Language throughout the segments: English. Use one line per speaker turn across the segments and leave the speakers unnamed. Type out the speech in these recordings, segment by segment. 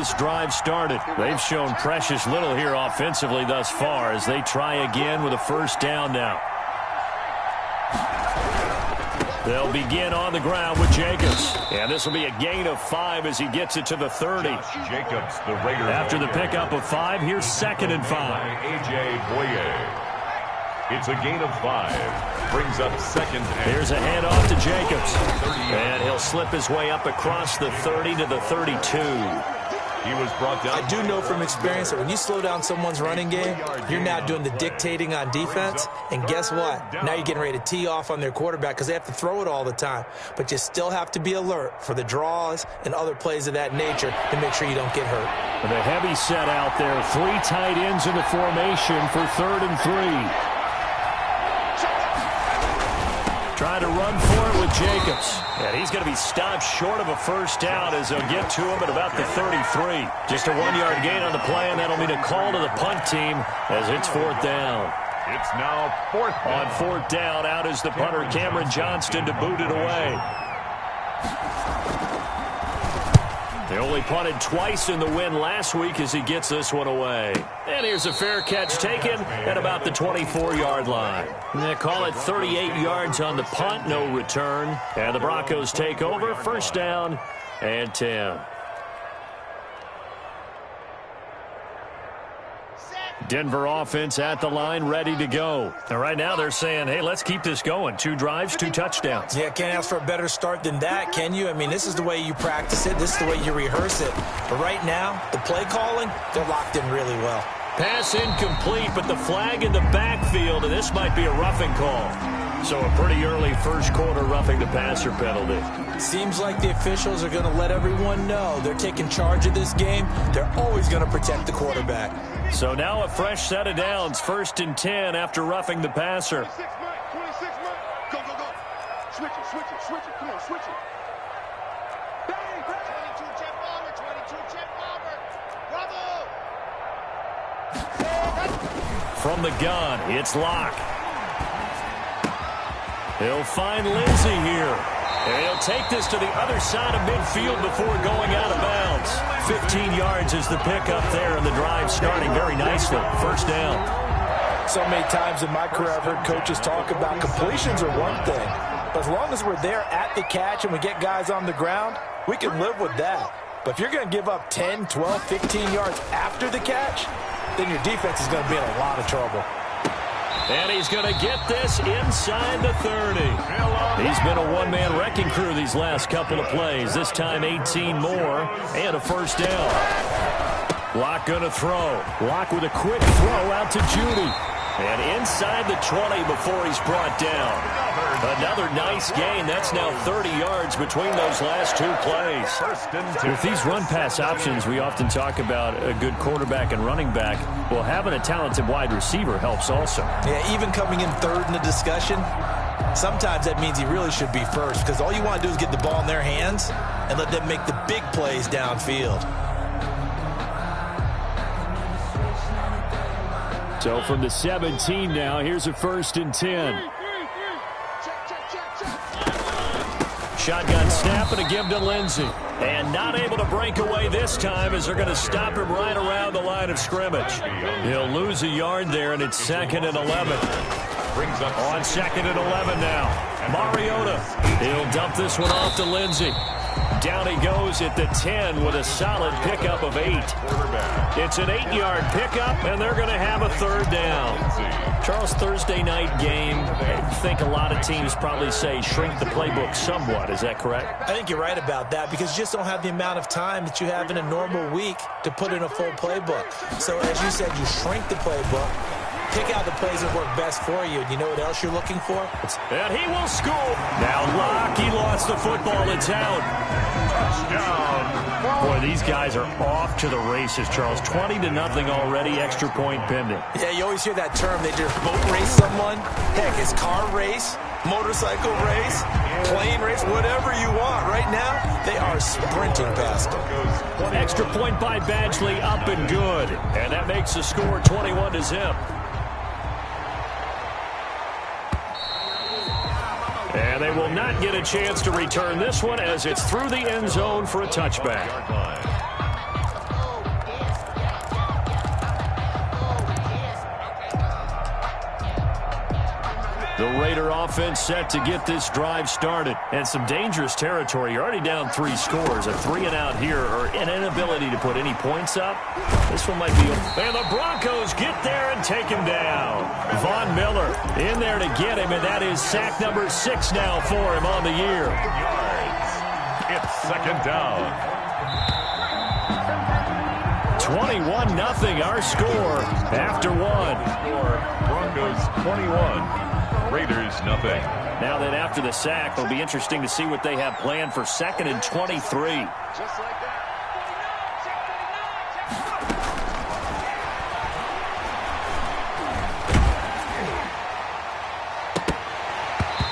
this drive started. They've shown precious little here offensively thus far as they try again with a first down now. They'll begin on the ground with Jacobs. And this will be a gain of 5 as he gets it to the 30.
Jacobs, the Raiders.
After the pickup of 5, here's 2nd and 5.
A.J. Boye. It's a gain of 5. Brings up 2nd and...
Here's a handoff to Jacobs. And he'll slip his way up across the 30 to the 32.
He was brought down.
I do know from experience that when you slow down someone's running game, you're now doing the dictating on defense. And guess what? Now you're getting ready to tee off on their quarterback because they have to throw it all the time. But you still have to be alert for the draws and other plays of that nature to make sure you don't get hurt.
With a heavy set out there, 3 tight ends in the formation for 3rd and 3. Trying to run for it with Jacobs. And he's going to be stopped short of a first down as they'll get to him at about the 33. Just a 1-yard gain on the play, and that'll mean a call to the punt team as it's 4th down.
It's now 4th down.
On 4th down, out is the punter, Cameron Johnston, to boot it away. They only punted twice in the win last week as he gets this one away. And here's a fair catch taken at about the 24-yard line. They call it 38 yards on the punt, no return. And the Broncos take over, 1st down and 10. Denver offense at the line, ready to go. And right now they're saying, hey, let's keep this going. 2 drives, 2 touchdowns.
Yeah, can't ask for a better start than that, can you? I mean, this is the way you practice it. This is the way you rehearse it. But right now, the play calling, they're locked in really well.
Pass incomplete, but the flag in the backfield, and this might be a roughing call. So a pretty early first quarter roughing the passer penalty.
Seems like the officials are going to let everyone know they're taking charge of this game. They're always going to protect the quarterback.
So now a fresh set of downs, 1st and 10 after roughing the passer.
26 man. Go. Switch it. Come on, switch it. Bang, 22 Jeff Palmer. Bravo.
From the gun, it's Locke. He'll find Lindsey here. And he'll take this to the other side of midfield before going out of bounds. 15 yards is the pickup there, and the drive starting very nicely. 1st down.
So many times in my career I've heard coaches talk about completions are one thing. But as long as we're there at the catch and we get guys on the ground, we can live with that. But if you're going to give up 10, 12, 15 yards after the catch, then your defense is going to be in a lot of trouble.
And he's going to get this inside the 30. He's been a one-man wrecking crew these last couple of plays. This time 18 more and a 1st down. Locke going to throw. Locke with a quick throw out to Judy. And inside the 20 before he's brought down. Another nice gain. That's now 30 yards between those last 2 plays. With these run-pass options, we often talk about a good quarterback and running back. Well, having a talented wide receiver helps also.
Yeah, even coming in 3rd in the discussion, sometimes that means he really should be first because all you want to do is get the ball in their hands and let them make the big plays downfield.
So from the 17 now, here's a 1st and 10. Shotgun snap and a give to Lindsey. And not able to break away this time as they're going to stop him right around the line of scrimmage. He'll lose a yard there, and it's 2nd and 11. On 2nd and 11 now. Mariota. He'll dump this one off to Lindsey. Down he goes at the 10 with a solid pickup of 8. It's an 8-yard pickup, and they're going to have a 3rd down. Charles, Thursday night game, I think a lot of teams probably say shrink the playbook somewhat. Is that correct?
I think you're right about that because you just don't have the amount of time that you have in a normal week to put in a full playbook. So as you said, you shrink the playbook. Pick out the plays that work best for you. You know what else you're looking for?
And he will score. Now Locke, he lost the football. It's out. Touchdown. Boy, these guys are off to the races, Charles. 20-0 already, extra point pending.
Yeah, you always hear that term. They just boat race someone. Heck, it's car race, motorcycle race, plane race, whatever you want. Right now, they are sprinting past them.
Extra point by Badgley, up and good. And that makes the score 21-0. And they will not get a chance to return this one as it's through the end zone for a touchback. The Raider offense set to get this drive started. And some dangerous territory. You're already down 3 scores. A 3-and-out here, or an inability to put any points up. This one might be... And the Broncos get there and take him down. Von Miller in there to get him, and that is sack number 6 now for him on the year.
Yards. It's second down.
21-0 our score after 1.
Broncos 21, Raiders nothing.
Now then, after the sack, it'll be interesting to see what they have planned for 2nd and 23.
Just like that.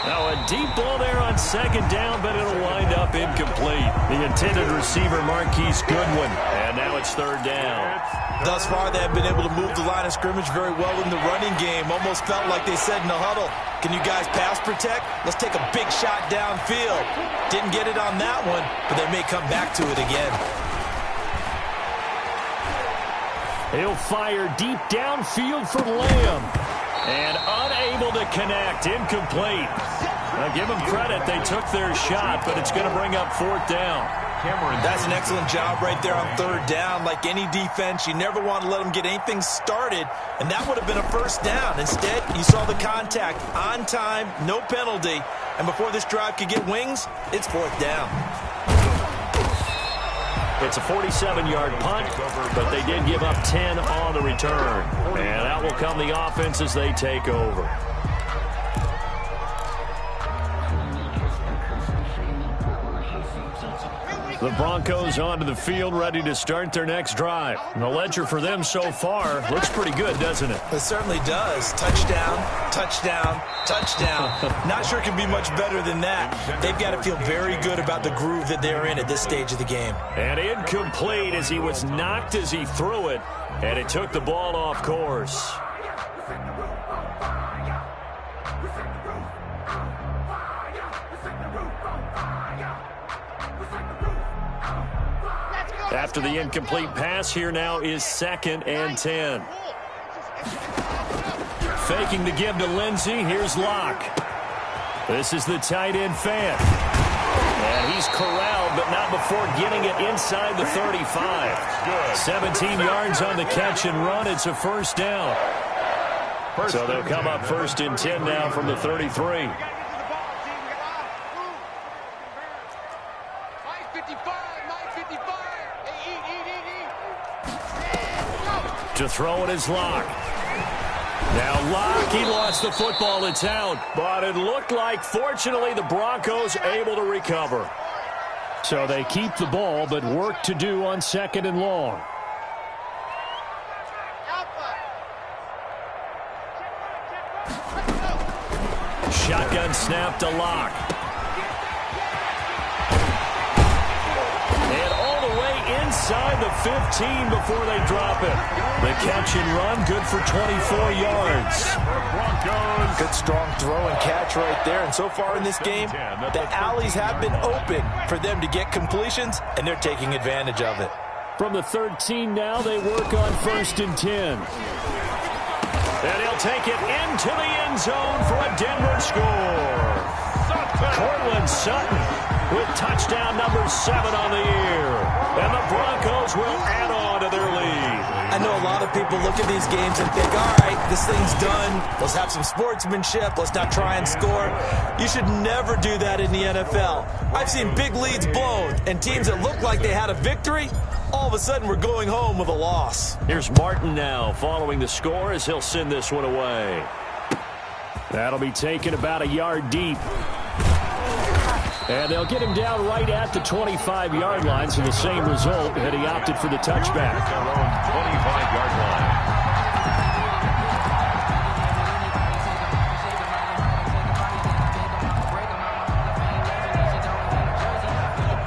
Now a deep ball there on 2nd down, but it'll wind up incomplete. The intended receiver, Marquise Goodwin. And now it's 3rd down.
Thus far, they have been able to move the line of scrimmage very well in the running game. Almost felt like they said in the huddle, can you guys pass protect? Let's take a big shot downfield. Didn't get it on that one, but they may come back to it again.
He'll fire deep downfield for Lamb. And unable to connect. Incomplete. Now, give them credit. They took their shot, but it's going to bring up 4th down.
That's an excellent job right there on 3rd down. Like any defense, you never want to let them get anything started, and that would have been a 1st down. Instead, you saw the contact on time, no penalty, and before this drive could get wings, it's 4th down.
It's a 47-yard punt, but they did give up 10 on the return. And out will come the offense as they take over. The Broncos onto the field, ready to start their next drive. And the ledger for them so far looks pretty good, doesn't it?
It certainly does. Touchdown, touchdown, touchdown. Not sure it can be much better than that. They've got to feel very good about the groove that they're in at this stage of the game.
And incomplete as he was knocked as he threw it, and it took the ball off course. After the incomplete pass, here now is 2nd and 10. Faking the give to Lindsey. Here's Locke. This is the tight end fan. And he's corralled, but not before getting it inside the 35. 17 yards on the catch and run. It's a 1st down. So they'll come up 1st and 10 now from the 33. To throw it is Locke. Now Locke, he lost the football. It's out. But it looked like, fortunately, the Broncos able to recover. So they keep the ball, but work to do on 2nd and long. Shotgun snap to Locke. And all the way inside the 15 before they drop it. The catch and run, good for 24 yards.
Good strong throw and catch right there. And so far in this game, the alleys have been open for them to get completions, and they're taking advantage of it.
From the 13 now, they work on 1st and 10. And he'll take it into the end zone for a Denver score. Cortland Sutton with touchdown number 7 on the year. And the Broncos will add on to their lead.
I know a lot of people look at these games and think, all right, this thing's done. Let's have some sportsmanship. Let's not try and score. You should never do that in the NFL. I've seen big leads blown, and teams that look like they had a victory, all of a sudden we're going home with a loss.
Here's Martin now following the score as he'll send this one away. That'll be taken about a yard deep. And they'll get him down right at the 25-yard line, so the same result, and he opted for the touchback.
Their own 25-yard line.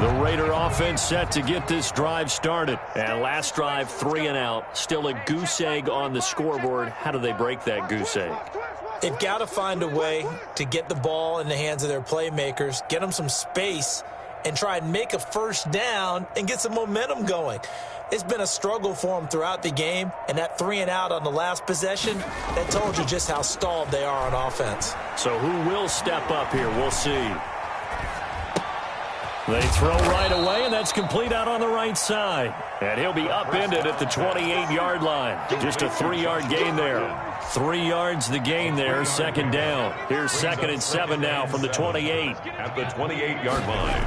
The Raider offense set to get this drive started. And last drive, 3 and out. Still a goose egg on the scoreboard. How do they break that goose egg?
They've got to find a way to get the ball in the hands of their playmakers, get them some space, and try and make a 1st down and get some momentum going. It's been a struggle for them throughout the game, and that 3-and-out on the last possession, that told you just how stalled they are on offense.
So who will step up here? We'll see. They throw right away, and that's complete out on the right side. And he'll be upended at the 28-yard line. Just a 3-yard gain there. 3 yards the gain there, second down. Here's 2nd and 7 now from the 28.
At the 28-yard line.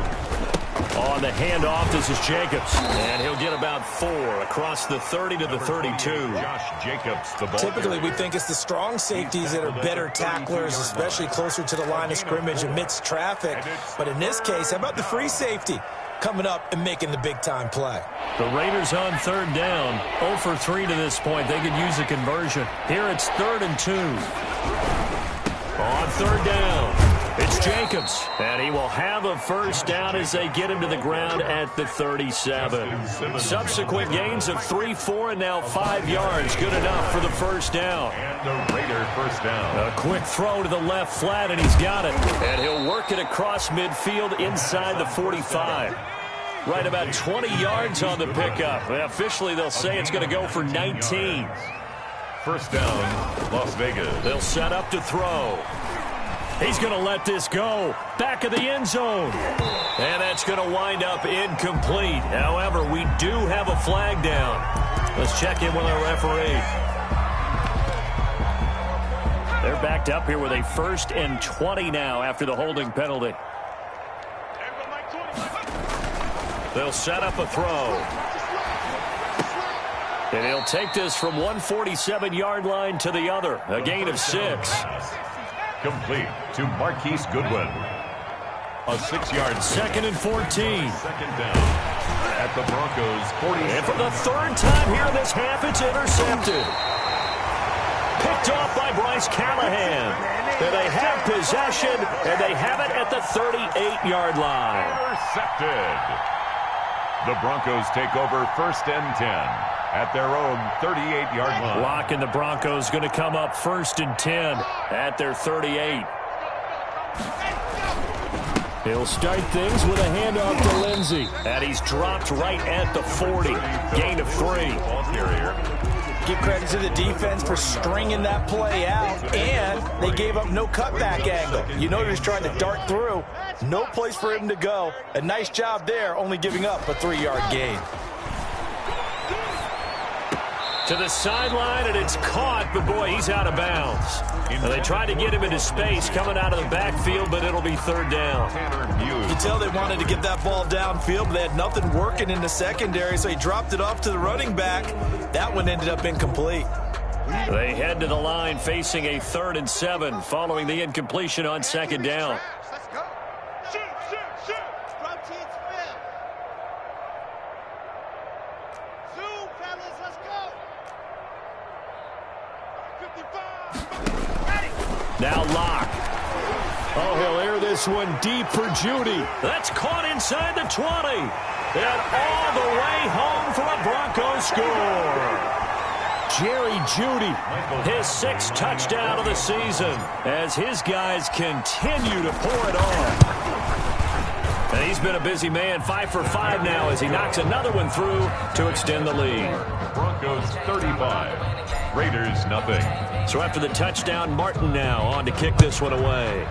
On the handoff, this is Jacobs. And he'll get about 4 across the 30 to the 32.
Josh Jacobs, the ball
Typically, we think it's the strong safeties that are better tacklers, especially closer to the line of scrimmage amidst traffic. But in this case, how about the free safety coming up and making the big-time play?
The Raiders on 3rd down. 0 for 3 to this point. They could use a conversion. Here it's 3rd and 2. On 3rd down. It's Jacobs, and he will have a first down as they get him to the ground at the 37. Subsequent gains of 3, 4, and now 5 yards. Good enough for the first down.
And the Raider first down.
A quick throw to the left flat, and he's got it. And he'll work it across midfield inside the 45. Right about 20 yards on the pickup. And officially, they'll say it's going to go for 19.
First down, Las Vegas.
They'll set up to throw. He's going to let this go. Back of the end zone. And that's going to wind up incomplete. However, we do have a flag down. Let's check in with our referee. They're backed up here with a 1st and 20 now after the holding penalty. They'll set up a throw. And he'll take this from 147-yard line to the other. A gain of 6.
Complete to Marquise Goodwin. A 6-yard
2nd and 14.
Second down at the Broncos 40.
And for the 3rd time here in this half, it's intercepted. Picked off by Bryce Callahan. And they have possession, and they have it at the 38-yard line.
Intercepted. The Broncos take over 1st and 10. At their own 38-yard line.
Lock and the Broncos going to come up 1st and 10 at their 38. He'll start things with a handoff to Lindsey. And he's dropped right at the 40. Gain of 3.
Ball carrier.
Give credit to the defense for stringing that play out, and they gave up no cutback angle. You know, he was trying to dart through. No place for him to go. A nice job there, only giving up a 3-yard gain.
To the sideline, and it's caught, but boy, he's out of bounds. And they tried to get him into space coming out of the backfield, but it'll be 3rd down.
You can tell they wanted to get that ball downfield, but they had nothing working in the secondary, so he dropped it off to the running back. That one ended up incomplete.
They head to the line facing a 3rd and 7 following the incompletion on 2nd down.
Let's go. Shoot. Protein spin. Zoom, fellas, let's go. 55. Ready.
Now Locke. Oh, he'll air this one deep for Judy. That's caught inside the 20. And all the way home for a Broncos score. Jerry Judy, his 6th touchdown of the season as his guys continue to pour it on. And he's been a busy man, 5 for 5 now as he knocks another one through to extend the lead.
Broncos 35, Raiders nothing.
So after the touchdown, Martin now on to kick this one away.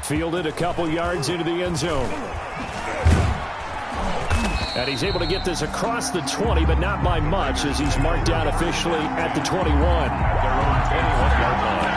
Fielded a couple yards into the end zone. And he's able to get this across the 20, but not by much as he's marked down officially at the 21.
Their own 21-yard line.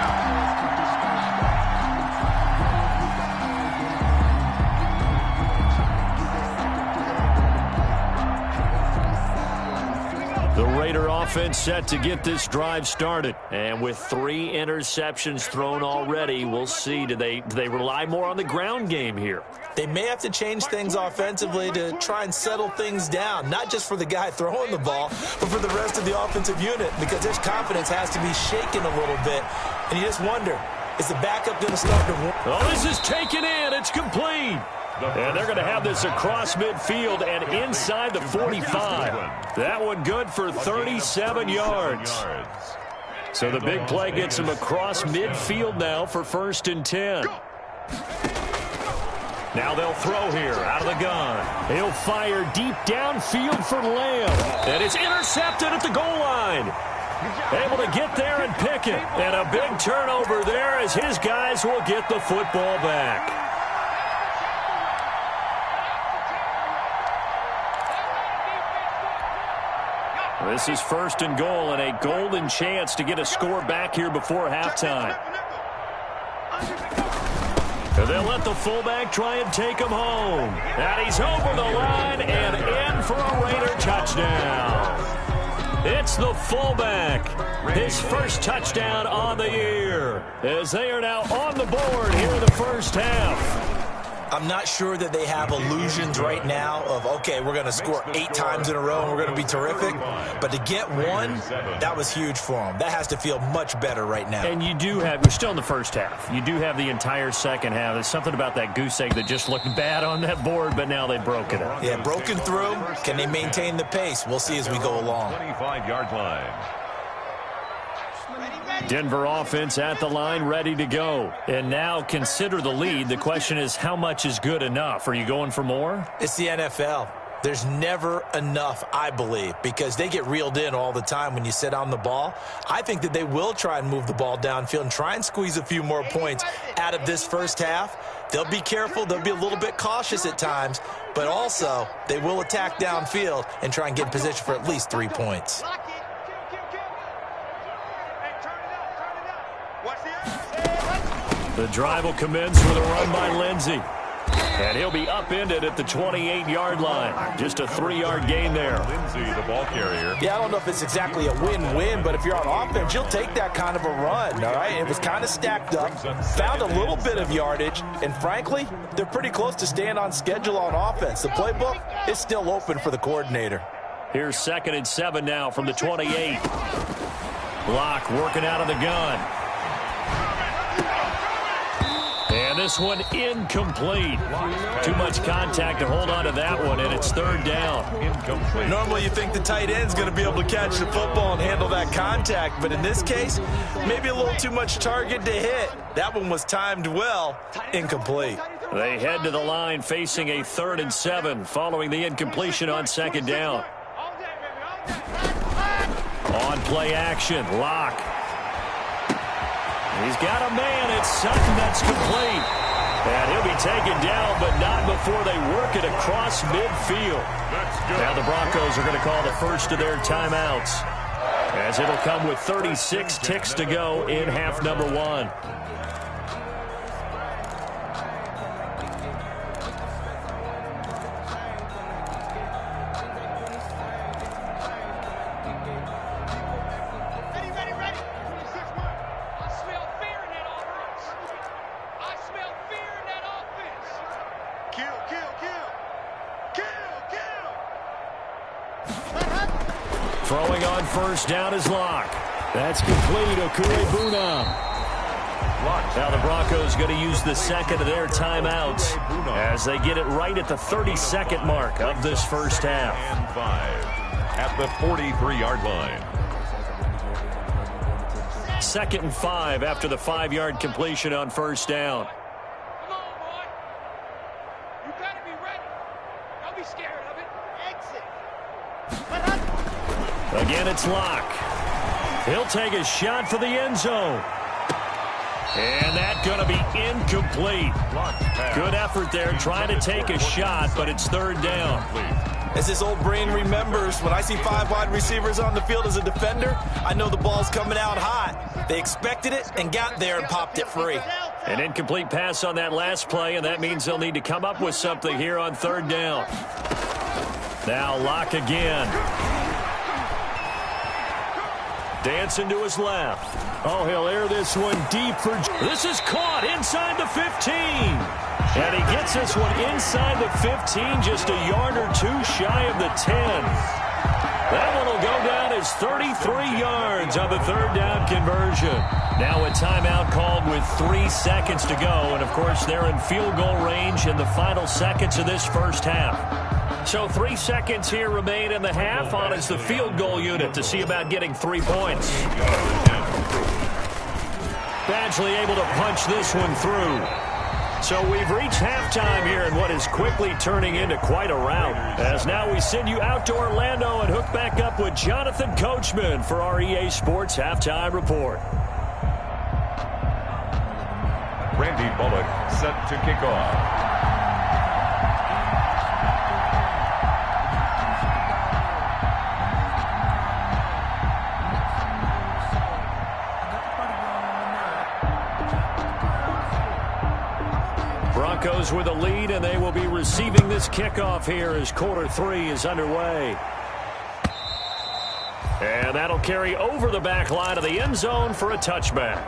The Raider offense set to get this drive started. And with 3 interceptions thrown already, we'll see. Do they rely more on the ground game here?
They may have to change things offensively to try and settle things down, not just for the guy throwing the ball, but for the rest of the offensive unit, because their confidence has to be shaken a little bit. And you just wonder, is the backup going to start to work?
Oh, this is taken in. It's complete. And they're going to have this across midfield and inside the 45. That one good for 37 yards. So the big play gets him across midfield now for 1st and 10. Now they'll throw here out of the gun. He'll fire deep downfield for Lamb. And it's intercepted at the goal line. Able to get there and pick it. And a big turnover there as his guys will get the football back. This is 1st and goal and a golden chance to get a score back here before halftime. And they'll let the fullback try and take him home. And he's over the line and in for a Raider touchdown. It's the fullback. His first touchdown on the year as they are now on the board here in the first half.
I'm not sure that they have illusions right now of, okay, we're going to score 8 times in a row and we're going to be terrific. But to get one, that was huge for them. That has to feel much better right now.
And you do have, we're still in the first half. You do have the entire second half. There's something about that goose egg that just looked bad on that board, but now they've broken it.
Yeah, broken through. Can they maintain the pace? We'll see as we go along.
25-yard line.
Denver offense at the line, ready to go. And now consider the lead. The question is, how much is good enough? Are you going for more?
It's the NFL. There's never enough, I believe, because they get reeled in all the time when you sit on the ball. I think that they will try and move the ball downfield and try and squeeze a few more points out of this first half. They'll be careful. They'll be a little bit cautious at times, but also they will attack downfield and try and get in position for at least 3 points.
The drive will commence with a run by Lindsey. And he'll be upended at the 28-yard line. Just a 3-yard gain there.
Lindsey, the ball carrier.
Yeah, I don't know if it's exactly a win-win, but if you're on offense, you'll take that kind of a run, all right? It was kind of stacked up, found a little bit of yardage, and frankly, they're pretty close to staying on schedule on offense. The playbook is still open for the coordinator.
Here's 2nd and 7 now from the 28. Locke working out of the gun. And this one incomplete. Too much contact to hold on to that one, and it's 3rd down.
Incomplete.
Normally you think the tight end's going to be able to catch the football and handle that contact, but in this case, maybe a little too much target to hit. That one was timed well, incomplete.
They head to the line facing a 3rd and 7 following the incompletion on 2nd down. On play action, Locke. He's got a man. It's Sutton that's complete. And he'll be taken down, but not before they work it across midfield. Now the Broncos are going to call the first of their timeouts, as it'll come with 36 ticks to go in half number 1. Throwing on first down is Locke. That's complete. Okurebuna. Now the Broncos going to use the second of their timeouts as they get it right at the 32nd mark of this first half.
And 5 at the 43-yard line.
2nd and 5 after the 5-yard completion on first down.
Come on, boy. You better be ready. Don't be scared of it. Exit.
Again, it's Locke. He'll take a shot for the end zone. And that's going to be incomplete. Good effort there trying to take a shot, but it's 3rd down.
As this old brain remembers, when I see 5 wide receivers on the field as a defender, I know the ball's coming out hot. They expected it and got there and popped it free.
An incomplete pass on that last play, and that means they'll need to come up with something here on 3rd down. Now Locke again. Dancing to his left. Oh, he'll air this one deep for... This is caught inside the 15. And he gets this one inside the 15, just a yard or two shy of the 10. That one will go down as 33 yards on the 3rd down conversion. Now a timeout called with 3 seconds to go. And, of course, they're in field goal range in the final seconds of this first half. So 3 seconds here remain in the half on as the field goal unit to see about getting 3 points. Badgley able to punch this one through. So we've reached halftime here in what is quickly turning into quite a rout. As now we send you out to Orlando and hook back up with Jonathan Coachman for our EA Sports Halftime Report.
Randy Bullock set to kick off.
Broncos with a lead, and they will be receiving this kickoff here as quarter 3 is underway. And that'll carry over the back line of the end zone for a touchback.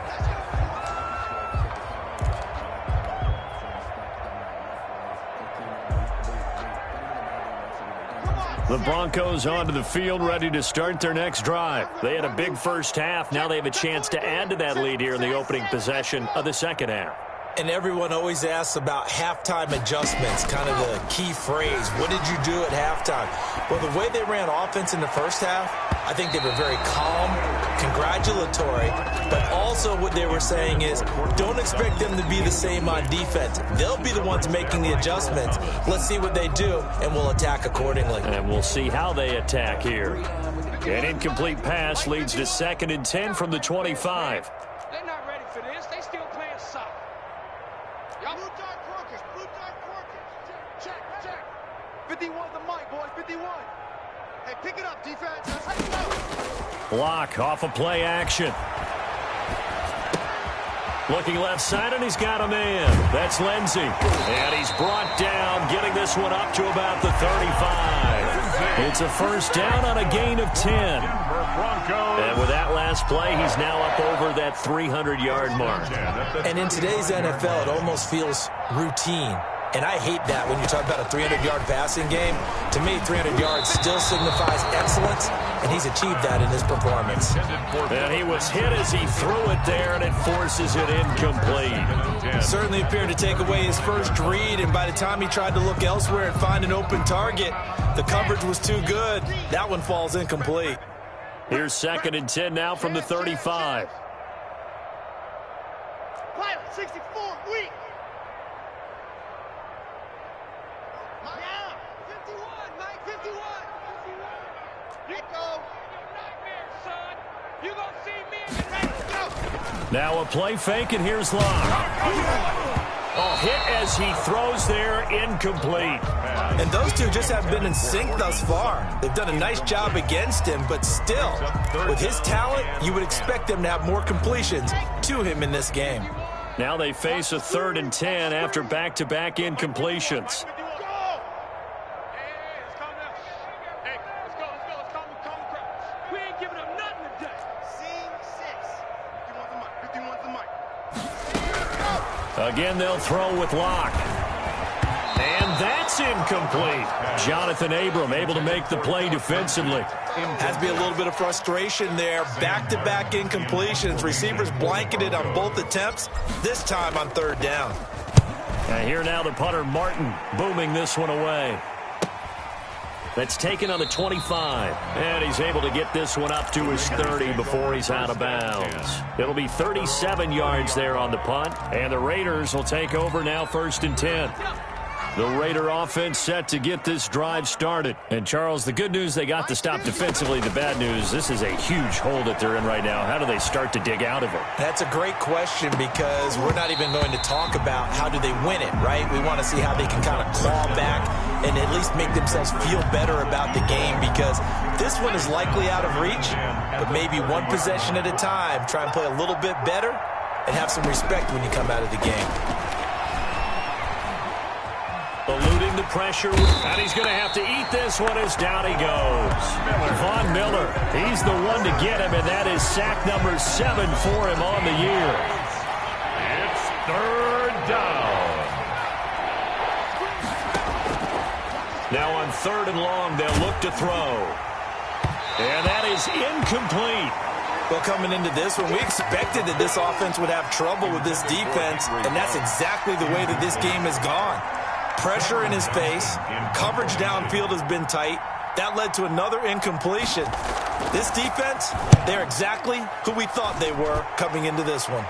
The Broncos onto the field, ready to start their next drive. They had a big first half. Now they have a chance to add to that lead here in the opening possession of the second half.
And everyone always asks about halftime adjustments, kind of the key phrase. What did you do at halftime? Well, the way they ran offense in the first half, I think they were very calm, congratulatory, but also what they were saying is don't expect them to be the same on defense. They'll be the ones making the adjustments. Let's see what they do, and we'll attack accordingly.
And we'll see how they attack here. An incomplete pass leads to 2nd and 10 from the 25.
They're not ready for this. They still playing soft. Blue dark Corkers. Check. 51 the mic, boys. 51. Hey, pick it up, defense. Let's go.
Block off of play action. Looking left side, and he's got a man. That's Lindsey. And he's brought down, getting this one up to about the 35. It's a first down on a gain of 10. And with that last play, he's now up over that 300-yard mark.
And in today's NFL, it almost feels routine. And I hate that when you talk about a 300-yard passing game. To me, 300 yards still signifies excellence, and he's achieved that in his performance.
And he was hit as he threw it there, and it forces it incomplete.
Certainly appeared to take away his first read, and by the time he tried to look elsewhere and find an open target, the coverage was too good. That one falls incomplete.
Here's 2nd and 10 now from the 35.
Pilot 64, weak. 51, Mike, 51. You go. Nightmare, son. You gonna see me in the next go.
Now a play fake, and here's Locke. Oh, hit as he throws there, incomplete.
And those two just have been in sync thus far. They've done a nice job against him, but still, with his talent, you would expect them to have more completions to him in this game.
Now they face a 3rd and 10 after back-to-back incompletions. Again, they'll throw with Locke. And that's incomplete. Jonathan Abram able to make the play defensively.
Has to be a little bit of frustration there. Back-to-back incompletions. Receivers blanketed on both attempts, this time on 3rd down.
And here now the punter, Martin, booming this one away. That's taken on the 25. And he's able to get this one up to his 30 before he's out of bounds. It'll be 37 yards there on the punt. And the Raiders will take over now 1st and 10. The Raider offense set to get this drive started. And, Charles, the good news, they got to stop defensively. The bad news, this is a huge hole that they're in right now. How do they start to dig out of it?
That's a great question because we're not even going to talk about how do they win it, right? We want to see how they can kind of claw back and at least make themselves feel better about the game because this one is likely out of reach, but maybe one possession at a time. Try and play a little bit better and have some respect when you come out of the game.
Eluding the pressure, and he's going to have to eat this one as down he goes. Von Miller, he's the one to get him, and that is sack number 7 for him on the year.
It's 3rd down.
Now on 3rd and long, they'll look to throw. And that is incomplete.
Well, coming into this one, we expected that this offense would have trouble with this defense, and that's exactly the way that this game has gone. Pressure in his face. Coverage downfield has been tight. That led to another incompletion. This defense, they're exactly who we thought they were coming into this one.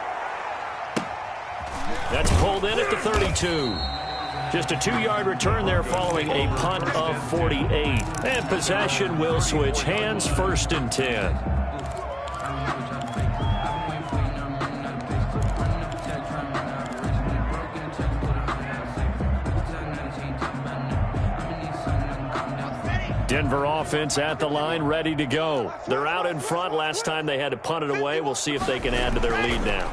That's pulled in at the 32. Just a 2-yard return there following a punt of 48. And possession will switch hands, 1st and 10. Denver offense at the line, ready to go. They're out in front. Last time they had to punt it away. We'll see if they can add to their lead now.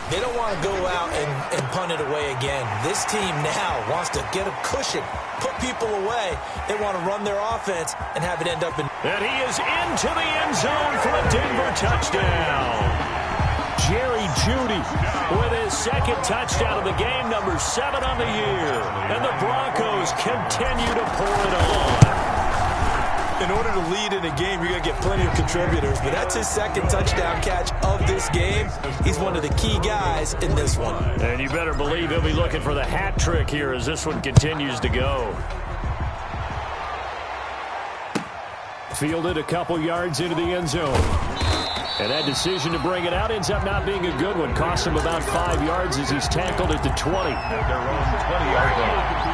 They don't want to go out and punt it away again. This team now wants to get a cushion, put people away. They want to run their offense and have it end up in.
And he is into the end zone for a Denver touchdown. Jerry Jeudy with his 2nd touchdown of the game, number 7 on the year. And the Broncos continue to pour it on.
In order to lead in a game, you're going to get plenty of contributors, but that's his 2nd touchdown catch of this game. He's one of the key guys in this one.
And you better believe he'll be looking for the hat trick here as this one continues to go. Fielded a couple yards into the end zone. And that decision to bring it out ends up not being a good one. Costs him about 5 yards as he's tackled at the 20.
At their own 20-yard line.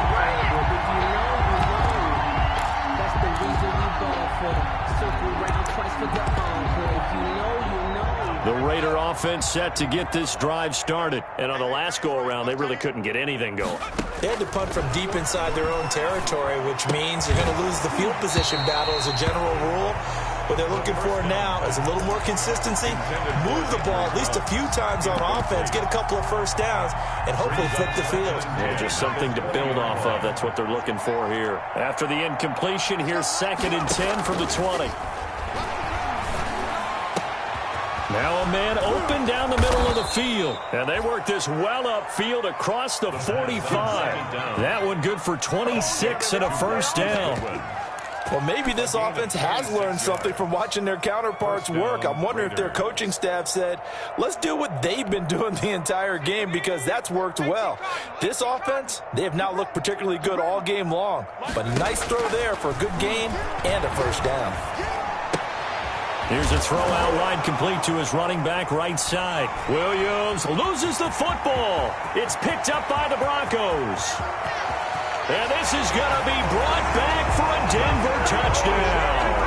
The Raider offense set to get this drive started. And on the last go-around, they really couldn't get anything going.
They had to punt from deep inside their own territory, which means you're going to lose the field position battle as a general rule. What they're looking for now is a little more consistency, move the ball at least a few times on offense, get a couple of first downs, and hopefully flip the field.
Yeah, just something to build off of. That's what they're looking for here. After the incompletion, here's 2nd and 10 from the 20. Now a man open down the middle of the field. And they work this well upfield across the 45. That one good for 26 and a first down.
Well, maybe this offense has learned something from watching their counterparts work. I'm wondering if their coaching staff said, let's do what they've been doing the entire game, because that's worked well. This offense, they have not looked particularly good all game long. But nice throw there for a good gain and a first down.
Here's a throw out wide, complete to his running back right side. Williams loses the football. It's picked up by the Broncos. And this is going to be brought back for a Denver touchdown.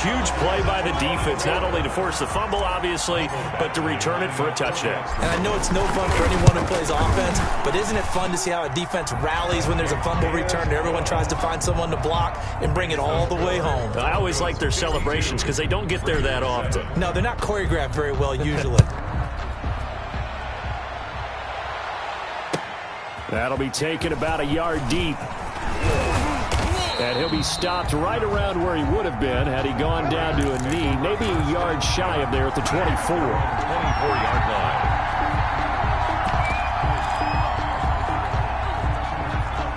Huge play by the defense, not only to force the fumble, obviously, but to return it for a touchdown.
And I know it's no fun for anyone who plays offense, but isn't it fun to see how a defense rallies when there's a fumble return and everyone tries to find someone to block and bring it all the way home?
I always like their celebrations because they don't get there that often.
No, they're not choreographed very well usually.
That'll be taken about a yard deep. And he'll be stopped right around where he would have been had he gone down to a knee, maybe a yard shy of there at the 24.
24-yard line.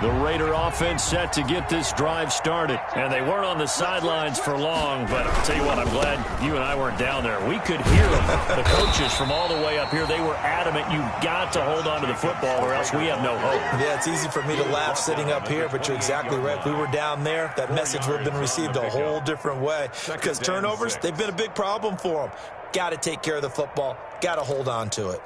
The Raider offense set to get this drive started. And they weren't on the sidelines for long, but I'll tell you what, I'm glad you and I weren't down there. We could hear them. The coaches from all the way up here, they were adamant, you've got to hold on to the football or else we have no hope.
Yeah, it's easy for me to laugh sitting up here, but you're exactly right. If we were down there, that message would have been received a whole different way. Because turnovers, they've been a big problem for them. Got to take care of the football. Got to hold on to it.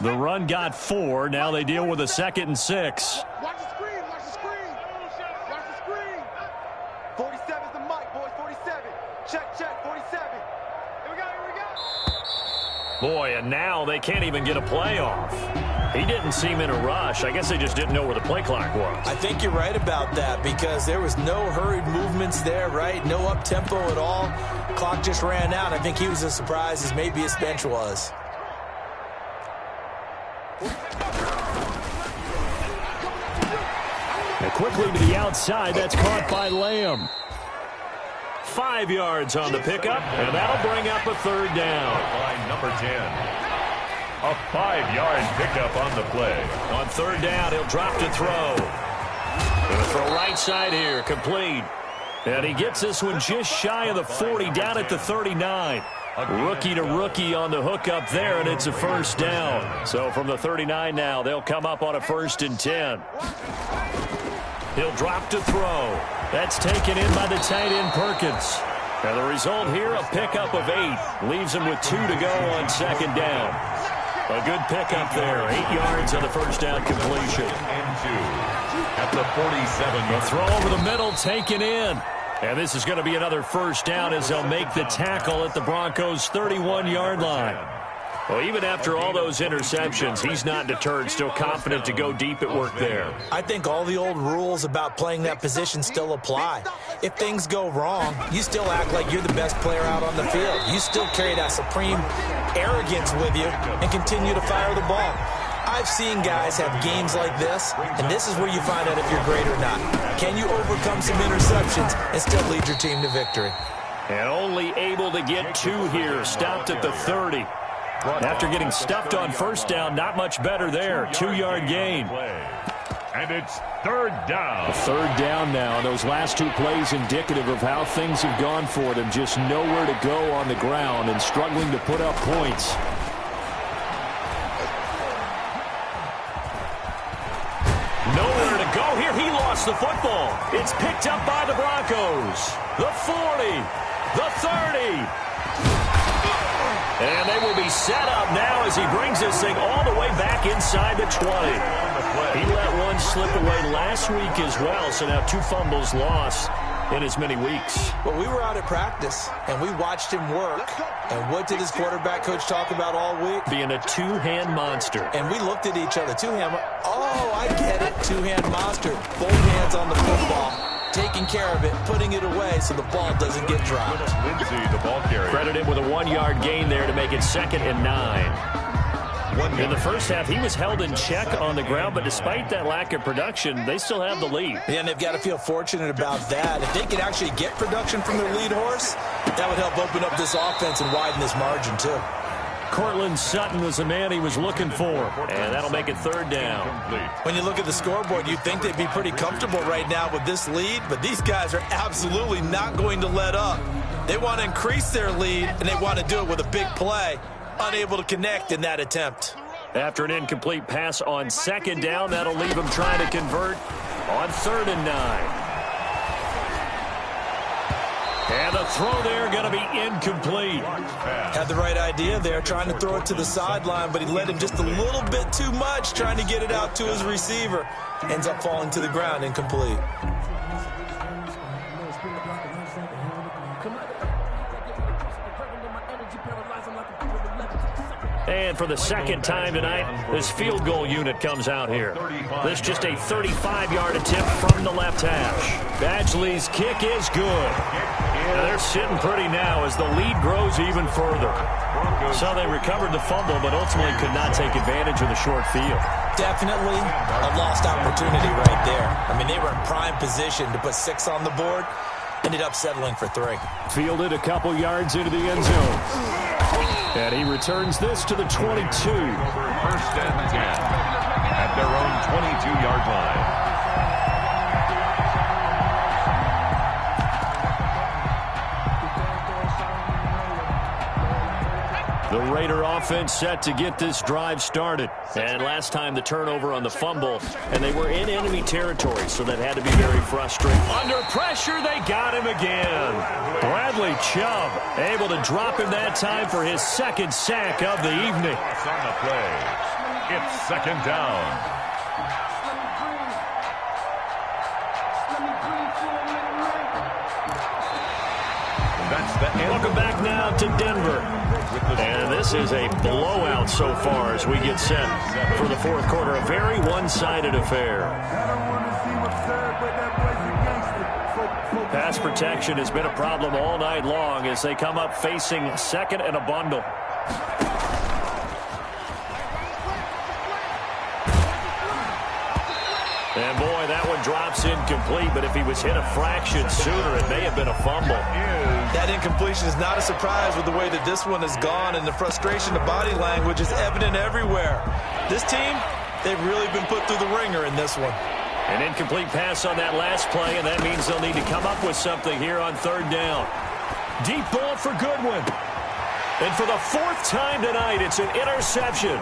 The run got 4. Now they deal with a 2nd and 6.
Watch the screen, watch the screen. Watch the screen. 47's the mic, boys, 47. Check, 47. Here we go.
Boy, and now they can't even get a play off. He didn't seem in a rush. I guess they just didn't know where the play clock was.
I think you're right about that because there was no hurried movements there, right? No up-tempo at all. Clock just ran out. I think he was as surprised as maybe his bench was.
And quickly to the outside, that's caught by Lamb. 5 yards on the pickup, and that'll bring up a 3rd down.
Line number 10. A 5-yard pickup on the play.
On 3rd down, he'll drop to throw. Gonna throw right side here, complete. And he gets this one just shy of the 40, down at the 39. Rookie to rookie on the hookup there, and it's a first down. So from the 39 now, they'll come up on a 1st and 10. He'll drop to throw. That's taken in by the tight end Perkins. And the result here, a pickup of 8. Leaves him with 2 to go on 2nd down. A good pickup there. 8 yards on the first down completion.
And 2 at the 47.
The throw over the middle taken in. And this is going to be another first down as they'll make the tackle at the Broncos' 31-yard line. Well, even after all those interceptions, he's not deterred, still confident to go deep at work there.
I think all the old rules about playing that position still apply. If things go wrong, you still act like you're the best player out on the field. You still carry that supreme arrogance with you and continue to fire the ball. I've seen guys have games like this, and this is where you find out if you're great or not. Can you overcome some interceptions and still lead your team to victory?
And only able to get 2 here, stopped at the 30. After getting stuffed on first down, not much better there. 2-yard gain.
And it's 3rd down.
3rd down now. Those last 2 plays indicative of how things have gone for them. Just nowhere to go on the ground and struggling to put up points. Nowhere to go here. He lost the football. It's picked up by the Broncos. The 40. The 30. And they will be set up now as he brings this thing all the way back inside the 20. He let one slip away last week as well, so now 2 fumbles lost in as many weeks.
Well, we were out at practice, and we watched him work. And what did his quarterback coach talk about all week?
Being a 2-hand monster.
And we looked at each other. 2-hand. Oh, I get it. 2-hand monster. Both hands on the football. Taking care of it, putting it away so the ball doesn't get dropped.
Lindsey, the ball carrier.
Credit him with a 1-yard gain there to make it 2nd and 9. In the first half, he was held in check on the ground, but despite that lack of production, they still have the lead.
Yeah, and they've got to feel fortunate about that. If they could actually get production from their lead horse, that would help open up this offense and widen this margin, too.
Cortland Sutton was the man he was looking for, and that'll make it 3rd down.
When you look at the scoreboard, you'd think they'd be pretty comfortable right now with this lead, but these guys are absolutely not going to let up. They want to increase their lead, and they want to do it with a big play. Unable to connect in that attempt.
After an incomplete pass on 2nd down, that'll leave him trying to convert on 3rd and 9. And the throw there going to be incomplete.
Had the right idea there, trying to throw it to the sideline, but he let him just a little bit too much, trying to get it out to his receiver. Ends up falling to the ground, incomplete.
And for the 2nd time tonight, this field goal unit comes out here. This just a 35-yard attempt from the left hash. Badgley's kick is good. Now they're sitting pretty now as the lead grows even further. So they recovered the fumble, but ultimately could not take advantage of the short field.
Definitely a lost opportunity right there. I mean, they were in prime position to put 6 on the board. Ended up settling for 3.
Fielded a couple yards into the end zone. And he returns this to the 22.
1st and 10 at their own 22-yard line.
The Raider offense set to get this drive started. And last time the turnover on the fumble, and they were in enemy territory, so that had to be very frustrating. Under pressure, they got him again. Bradley Chubb able to drop him that time for his 2nd sack of the evening.
On the play, it's 2nd down. That's the end.
Welcome back now to Denver. And this is a blowout so far as we get set for the 4th quarter. A very one-sided affair. Pass protection has been a problem all night long as they come up facing 2nd and a bundle. And boy, that one drops incomplete, but if he was hit a fraction sooner, it may have been a fumble.
That incompletion is not a surprise with the way that this one has gone, and the frustration of body language is evident everywhere. This team, they've really been put through the ringer in this one.
An incomplete pass on that last play, and that means they'll need to come up with something here on 3rd down. Deep ball for Goodwin. And for the fourth time tonight, it's an interception.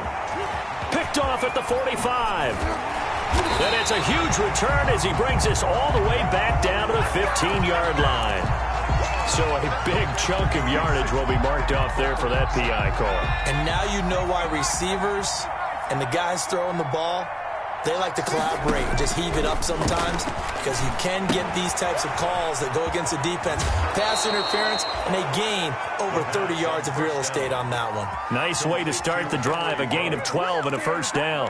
Picked off at the 45. And it's a huge return as he brings us all the way back down to the 15-yard line. So a big chunk of yardage will be marked off there for that PI call.
And now you know why receivers and the guys throwing the ball, they like to collaborate and just heave it up sometimes, because you can get these types of calls that go against the defense. Pass interference, and they gain over 30 yards of real estate on that one.
Nice way to start the drive. A gain of 12 and a first down.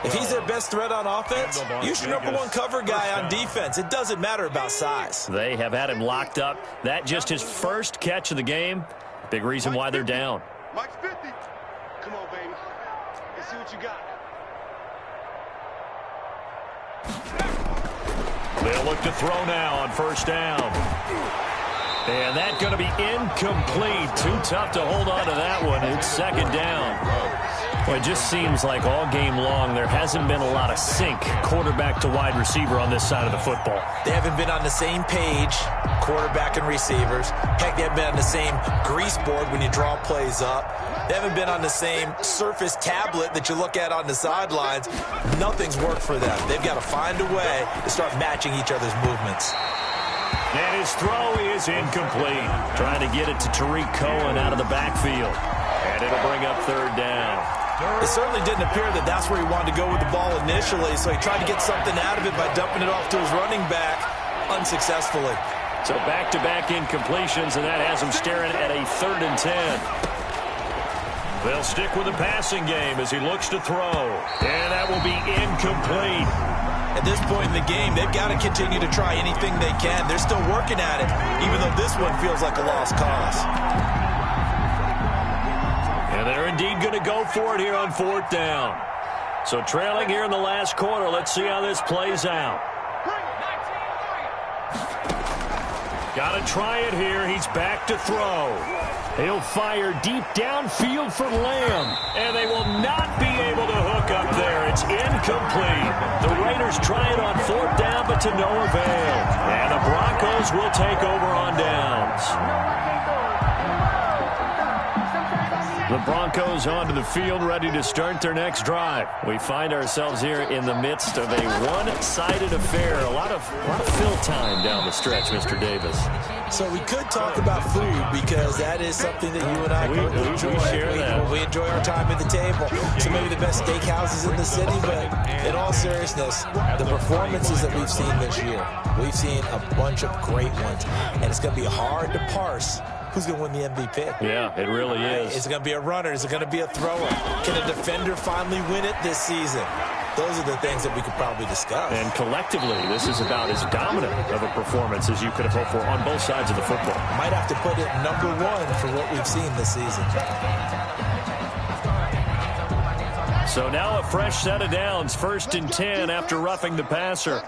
If he's their best threat on offense, use your number one cover guy on defense. It doesn't matter about size.
They have had him locked up. That just his first catch of the game. Big reason why they're down.
Mike's 50. Come on, baby. Let's see what you got.
They'll look to throw now on first down. And that's going to be incomplete. Too tough to hold on to that one. It's second down. Well, it just seems like all game long there hasn't been a lot of sync quarterback to wide receiver on this side of the football.
They haven't been on the same page, quarterback and receivers. Heck, they haven't been on the same grease board when you draw plays up. They haven't been on the same Surface tablet that you look at on the sidelines. Nothing's worked for them. They've got to find a way to start matching each other's movements.
And his throw is incomplete. Trying to get it to Tariq Cohen out of the backfield. And it'll bring up third down.
It certainly didn't appear that that's where he wanted to go with the ball initially, so he tried to get something out of it by dumping it off to his running back unsuccessfully.
So back-to-back incompletions, and that has him staring at a 3rd and 10. They'll stick with the passing game as he looks to throw. And that will be incomplete.
At this point in the game, they've got to continue to try anything they can. They're still working at it, even though this one feels like a lost cause.
And they're indeed going to go for it here on 4th down. So trailing here in the last quarter. Let's see how this plays out. Got to try it here. He's back to throw. He'll fire deep downfield for Lamb. And they will not be able to hook up there. It's incomplete. The Raiders try it on 4th down, but to no avail. And the Broncos will take over on downs. The Broncos onto the field, ready to start their next drive. We find ourselves here in the midst of a one-sided affair. A lot of fill time down the stretch, Mr. Davis.
So we could talk about food, because that is something that you and I enjoy.
We share that.
We enjoy our time at the table. So maybe the best steakhouses in the city, but in all seriousness, the performances that we've seen this year, we've seen a bunch of great ones, and it's going to be hard to parse who's going to win the MVP.
Yeah, it really is.
Is it going to be a runner? Is it going to be a thrower? Can a defender finally win it this season? Those are the things that we could probably discuss.
And collectively, this is about as dominant of a performance as you could have hoped for on both sides of the football.
Might have to put it number 1 for what we've seen this season.
So now a fresh set of downs, 1st and 10 after roughing the passer.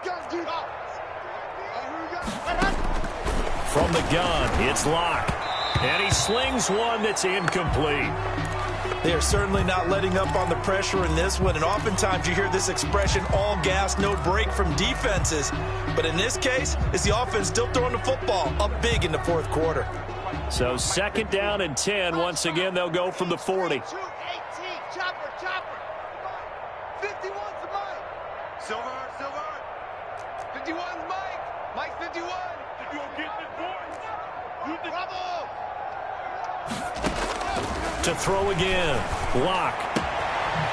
From the gun, it's Locke. And he slings one that's incomplete.
They are certainly not letting up on the pressure in this one, and oftentimes you hear this expression, all gas, no break from defenses. But in this case, it's the offense still throwing the football up big in the 4th quarter.
So 2nd down and 10. Once again, they'll go from the 40.
18, chopper. 51's the Mike. Silver. 51's Mike. Mike's 51. You don't get this boy. Bravo.
To throw again. Locke.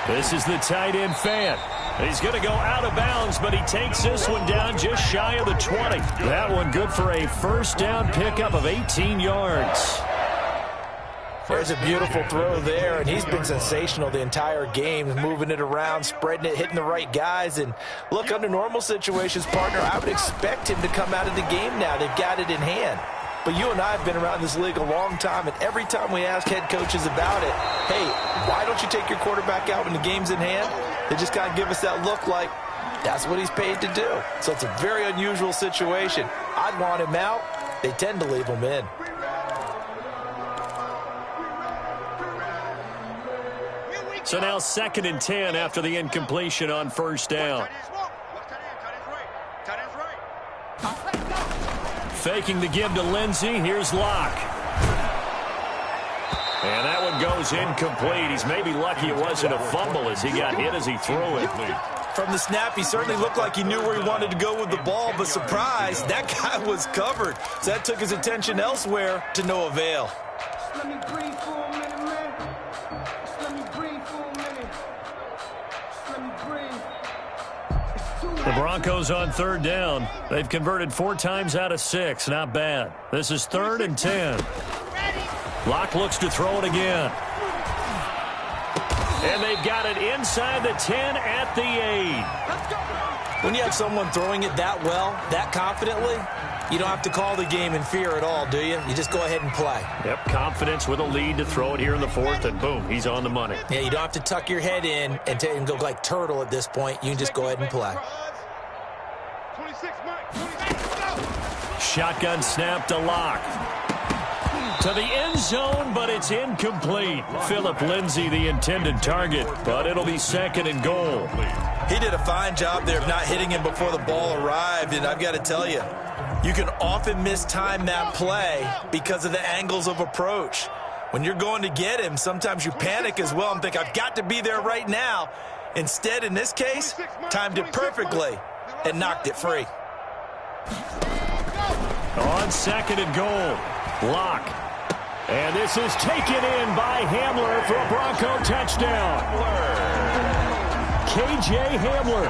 This is the tight end Fant. He's going to go out of bounds, but he takes this one down just shy of the 20. That one good for a first down pickup of 18 yards.
There's a beautiful throw there, and he's been sensational the entire game, moving it around, spreading it, hitting the right guys. And look, under normal situations, partner, I would expect him to come out of the game now. They've got it in hand. But you and I have been around this league a long time, and every time we ask head coaches about it, hey, why don't you take your quarterback out when the game's in hand? They just kind of give us that look like that's what he's paid to do. So it's a very unusual situation. I'd want him out. They tend to leave him in.
So now 2nd and 10 after the incompletion on first down. Faking the give to Lindsey. Here's Locke. And one goes incomplete. He's maybe lucky it wasn't a fumble as he got hit as he threw it.
From the snap, he certainly looked like he knew where he wanted to go with the ball, but surprise, that guy was covered. So that took his attention elsewhere to no avail.
Let me breathe for a minute, man. Let me breathe for a minute. Let me breathe.
The Broncos on third down. They've converted 4 times out of 6. Not bad. This is 3rd and 10. Locke looks to throw it again. And they've got it inside the 10 at the 8.
When you have someone throwing it that well, that confidently, you don't have to call the game in fear at all, do you? You just go ahead and play.
Yep, confidence with a lead to throw it here in the 4th, and boom, he's on the money.
Yeah, you don't have to tuck your head in and go like turtle at this point. You can just go ahead and play.
26, Mike. 26, go.
Shotgun snap to Locke. To the end zone, but it's incomplete. Philip Lindsay, the intended target, but it'll be 2nd and goal.
He did a fine job there of not hitting him before the ball arrived, and I've got to tell you, you can often mistime that play because of the angles of approach. When you're going to get him, sometimes you panic as well and think, I've got to be there right now. Instead, in this case, timed it perfectly and knocked it free.
On 2nd and goal, Locke. And this is taken in by Hamler for a Bronco touchdown. K.J. Hamler,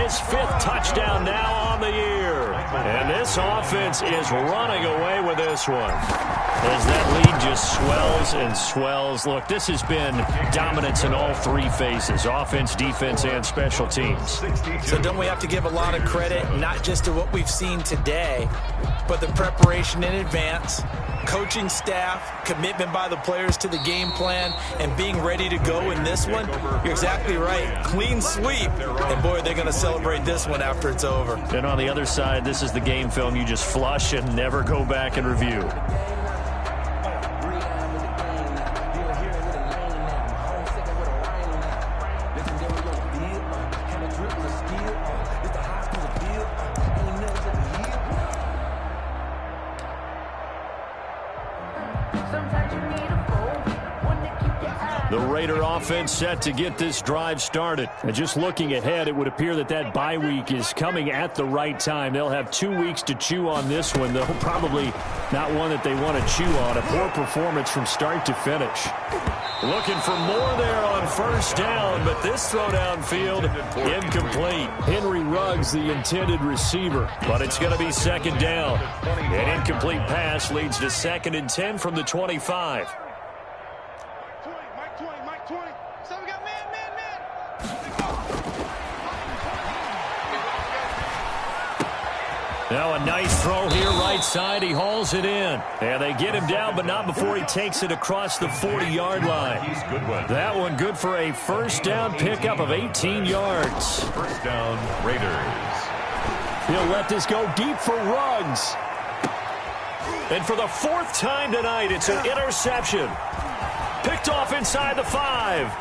his 5th touchdown now on the year. And this offense is running away with this one as that lead just swells and swells. Look, this has been dominance in all 3 phases, offense, defense, and special teams.
So don't we have to give a lot of credit, not just to what we've seen today, but the preparation in advance, coaching staff, commitment by the players to the game plan, and being ready to go in this one? You're exactly right. Clean sweep. And, boy, they're going to celebrate this one after it's over.
And on the other side, this is the game film you just flush and never go back and review. The Raider offense set to get this drive started. And just looking ahead, it would appear that that bye week is coming at the right time. They'll have 2 weeks to chew on this one, though probably not one that they want to chew on. A poor performance from start to finish. Looking for more there on 1st down, but this throw downfield incomplete. Henry Ruggs, the intended receiver, but it's going to be 2nd down. An incomplete pass leads to 2nd and 10 from the 25. Now a nice throw here right side. He hauls it in. And they get him down, but not before he takes it across the 40-yard line. That one good for a 1st down pickup of 18 yards.
1st down, Raiders.
He'll let this go deep for Ruggs. And for the 4th time tonight, it's an interception. Picked off inside the 5.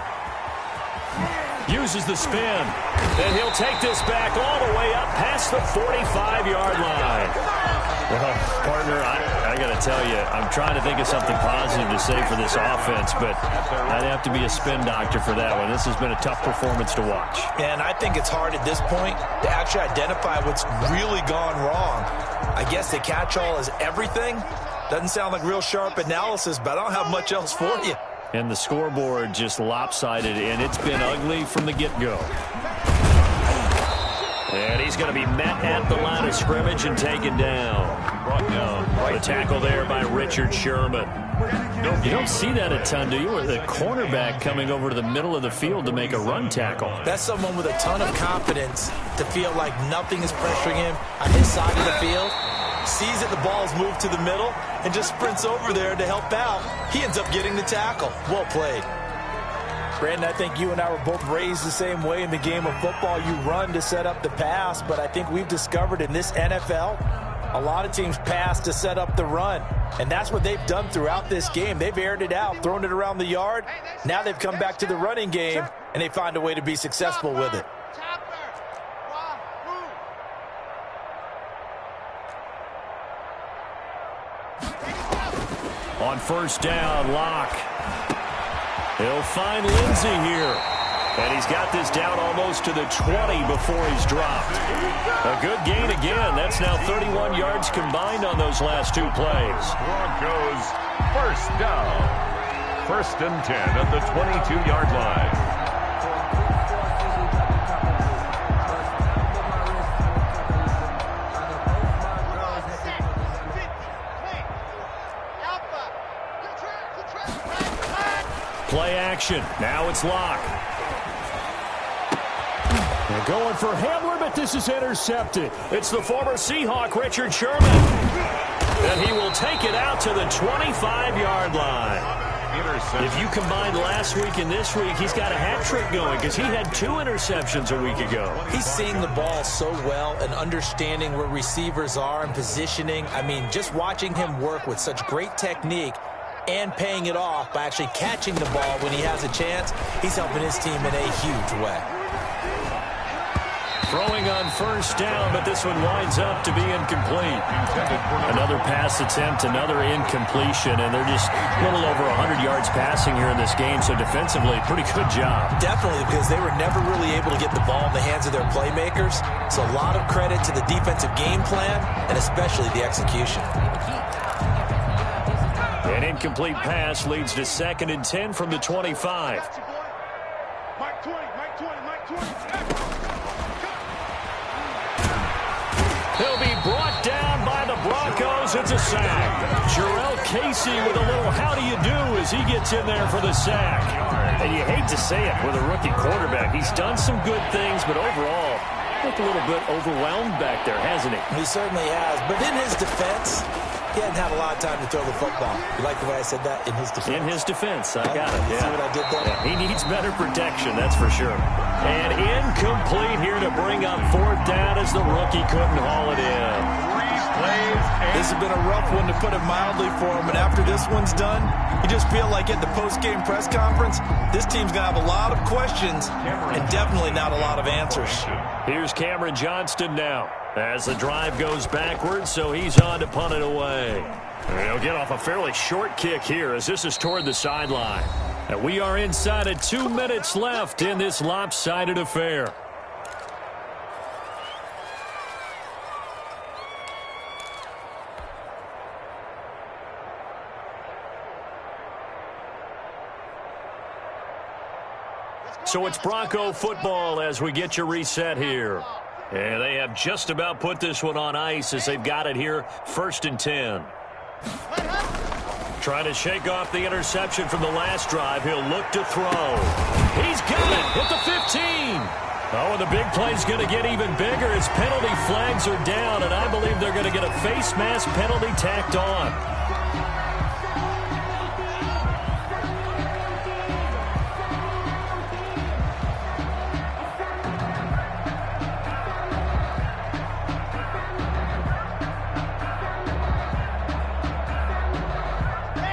Uses the spin. And he'll take this back all the way up past the 45-yard line. Well, partner, I got to tell you, I'm trying to think of something positive to say for this offense, but I'd have to be a spin doctor for that one. This has been a tough performance to watch.
And I think it's hard at this point to actually identify what's really gone wrong. I guess the catch-all is everything. Doesn't sound like real sharp analysis, but I don't have much else for you.
And the scoreboard just lopsided, and it's been ugly from the get-go. And he's going to be met at the line of scrimmage and taken down. Brought down. The tackle there by Richard Sherman. You don't see that a ton, do you? Or the cornerback coming over to the middle of the field to make a run tackle.
That's someone with a ton of confidence to feel like nothing is pressuring him on his side of the field. Sees that the ball's moved to the middle and just sprints over there to help out. He ends up getting the tackle. Well played. Brandon, I think you and I were both raised the same way in the game of football. You run to set up the pass, but I think we've discovered in this NFL, a lot of teams pass to set up the run. And that's what they've done throughout this game. They've aired it out, thrown it around the yard. Now they've come back to the running game, and they find a way to be successful with it. On
1st down, Locke. He'll find Lindsey here. And he's got this down almost to the 20 before he's dropped. A good gain again. That's now 31 yards combined on those last two plays.
Broncos first down. 1st and 10 at the 22-yard line.
Play action. Now it's Locke. They're going for Hamler, but this is intercepted. It's the former Seahawk, Richard Sherman. And he will take it out to the 25-yard line. If you combine last week and this week, he's got a hat trick going because he had 2 interceptions a week ago.
He's seeing the ball so well and understanding where receivers are and positioning. I mean, just watching him work with such great technique and paying it off by actually catching the ball when he has a chance, he's helping his team in a huge way.
Throwing on 1st down, but this one winds up to be incomplete. Another pass attempt, another incompletion, and they're just a little over 100 yards passing here in this game, so defensively, pretty good job.
Definitely, because they were never really able to get the ball in the hands of their playmakers, so a lot of credit to the defensive game plan and especially the execution.
An incomplete pass leads to 2nd and 10 from the 25.
Mike 20, Mike 20, Mike 20.
He'll be brought down by the Broncos. It's a sack. Jarrell Casey with a little how do you do as he gets in there for the sack. And you hate to say it with a rookie quarterback. He's done some good things, but overall, looked a little bit overwhelmed back there, hasn't he?
He certainly has. But in his defense, he hadn't had a lot of time to throw the football. You like the way I said that? In his defense.
In his defense. I got it.
Yeah. See what I did there?
Yeah. He needs better protection, that's for sure. And incomplete here to bring up 4th down as the rookie couldn't haul it in.
3 plays.
This has been a rough one to put it mildly for him. And after this one's done, you just feel like at the post-game press conference, this team's going to have a lot of questions and definitely not a lot of answers.
Here's Cameron Johnston now as the drive goes backwards, so he's on to punt it away. He'll get off a fairly short kick here as this is toward the sideline. And we are inside of 2 minutes left in this lopsided affair. So it's Bronco football as we get you reset here. And they have just about put this one on ice as they've got it here, 1st and 10. Trying to shake off the interception from the last drive. He'll look to throw. He's got it at the 15. Oh, and the big play's going to get even bigger as penalty flags are down, and I believe they're going to get a face mask penalty tacked on.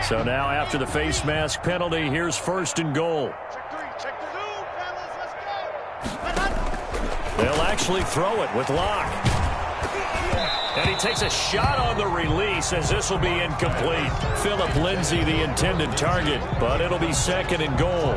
So now after the face mask penalty, here's 1st and goal. They'll actually throw it with Locke. And he takes a shot on the release as this will be incomplete. Philip Lindsay, the intended target, but it'll be 2nd and goal.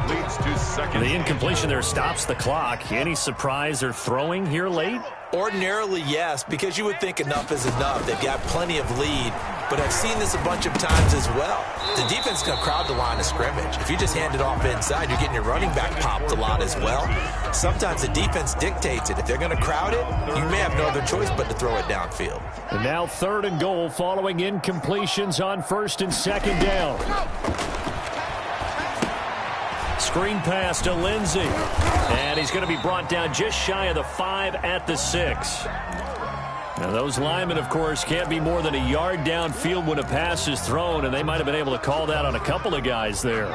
Leads to 2nd.
The incompletion there stops the clock. Any surprise they're throwing here late?
Ordinarily, yes, because you would think enough is enough. They've got plenty of lead, but I've seen this a bunch of times as well. The defense can crowd the line of scrimmage. If you just hand it off inside, you're getting your running back popped a lot as well. Sometimes the defense dictates it. If they're going to crowd it, you may have no other choice but to throw it downfield.
And now 3rd and goal following incompletions on 1st and 2nd down. Screen pass to Lindsey. And he's going to be brought down just shy of the 5 at the 6. Now, those linemen, of course, can't be more than a yard downfield when a pass is thrown, and they might have been able to call that on a couple of guys there.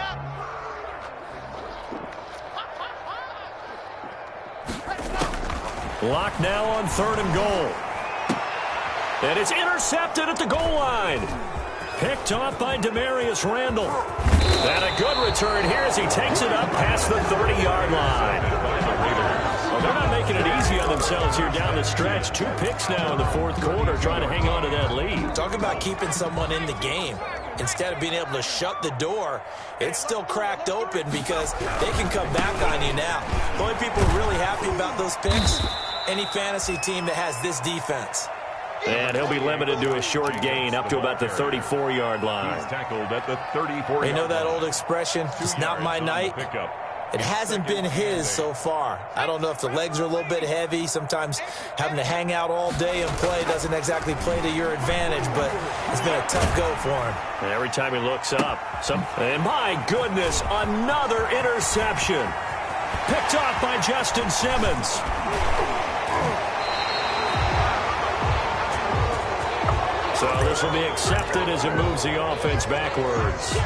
Locke now on 3rd and goal. And it's intercepted at the goal line. Picked off by Demarius Randall. And a good return here as he takes it up past the 30-yard line. Well, they're not making making it easy on themselves here down the stretch. 2 picks now in the fourth quarter, trying to hang on to that lead.
Talk about keeping someone in the game. Instead of being able to shut the door, it's still cracked open because they can come back on you now. The only people really happy about those picks, any fantasy team that has this defense.
And he'll be limited to a short gain up to about the 34-yard line.
He's tackled at the 34-yard line.
You know that old expression, it's not my night? It hasn't been his so far. I don't know if the legs are a little bit heavy. Sometimes having to hang out all day and play doesn't exactly play to your advantage, but it's been a tough go for him.
And every time he looks up, and my goodness, another interception. Picked off by Justin Simmons. So this will be accepted as it moves the offense backwards.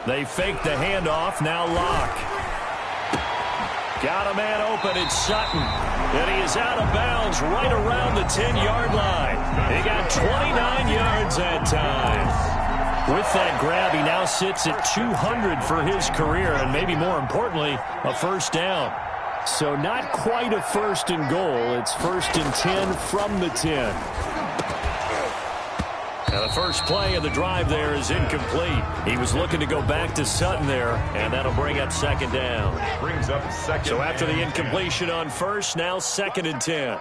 They fake the handoff, now Locke. Got a man open, it's Sutton. And he is out of bounds right around the 10-yard line. He got 29 yards that time. With that grab, he now sits at 200 for his career, and maybe more importantly, a first down. So not quite a first and goal. It's 1st and 10 from the 10. Now the first play of the drive there is incomplete. He was looking to go back to Sutton there, and that'll bring up 2nd down.
Brings up 2nd.
So after the incompletion on first, now 2nd and 10.
Exit.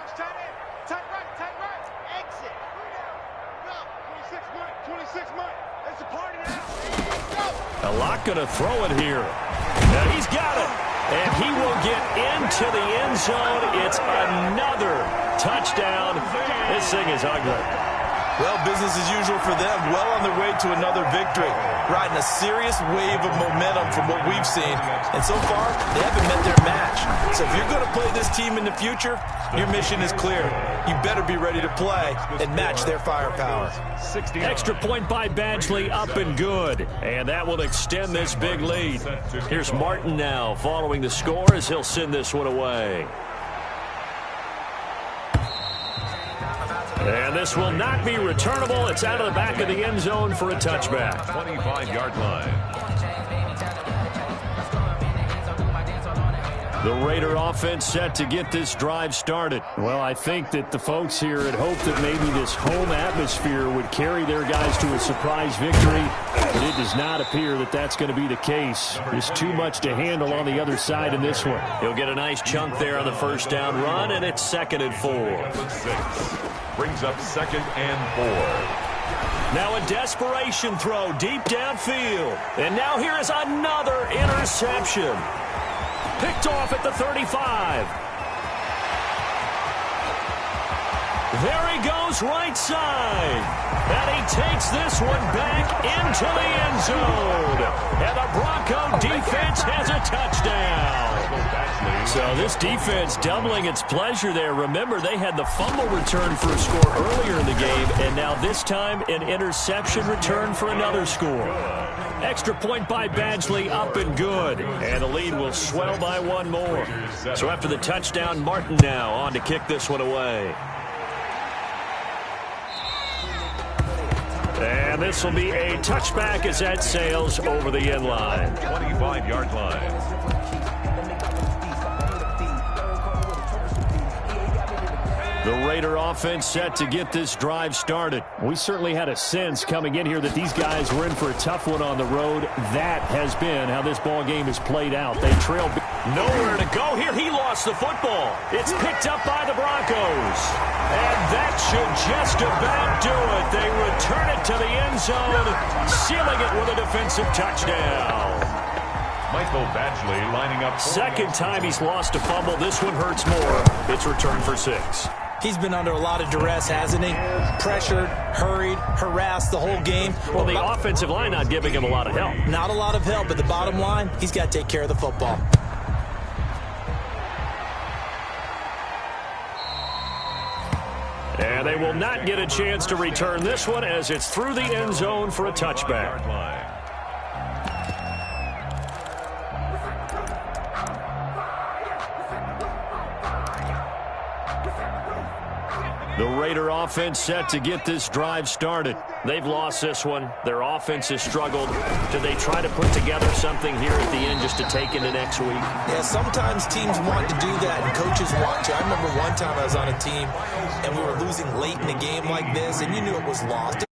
Go. 26 months. It's a party now.
A lot going to throw it here. Now he's got it. And he will get into the end zone. It's another touchdown. This thing is ugly.
Well, business as usual for them. Well on their way to another victory. Riding a serious wave of momentum from what we've seen. And so far, they haven't met their match. So if you're going to play this team in the future, your mission is clear. You better be ready to play and match their firepower.
Extra point by Badgley, up and good. And that will extend this big lead. Here's Martin now following the score as he'll send this one away. And this will not be returnable. It's out of the back of the end zone for a touchback.
25-yard line.
The Raider offense set to get this drive started. Well, I think that the folks here had hoped that maybe this home atmosphere would carry their guys to a surprise victory, but it does not appear that that's going to be the case. There's too much to handle on the other side in this one. He'll get a nice chunk there on the first down run, and it's 2nd and 4.
Brings up 2nd and 4.
Now a desperation throw deep downfield. And now here is another interception. Picked off at the 35. There he goes right side. And he takes this one back into the end zone. And the Bronco defense has a touchdown. So this defense doubling its pleasure there. Remember, they had the fumble return for a score earlier in the game, and now this time an interception return for another score. Extra point by Badgley, up and good. And the lead will swell by one more. So after the touchdown, Martin now on to kick this one away. And this will be a touchback as that sails over the end line.
25-yard line.
The Raider offense set to get this drive started. We certainly had a sense coming in here that these guys were in for a tough one on the road. That has been how this ball game has played out. They trailed. Nowhere to go here. He lost the football. It's picked up by the Broncos. And that should just about do it. They return it to the end zone, sealing it with a defensive touchdown.
Michael Badgley lining up.
2nd time he's lost a fumble. This one hurts more. It's returned for 6.
He's been under a lot of duress, hasn't he? Pressured, hurried, harassed the whole game.
Well, the offensive line not giving him a lot of help.
Not a lot of help, but the bottom line, he's got to take care of the football.
And they will not get a chance to return this one as it's through the end zone for a touchback. The Raider offense set to get this drive started. They've lost this one. Their offense has struggled. Do they try to put together something here at the end just to take into next week?
Yeah, sometimes teams want to do that, and coaches want to. I remember one time I was on a team, and we were losing late in a game like this, and you knew it was lost.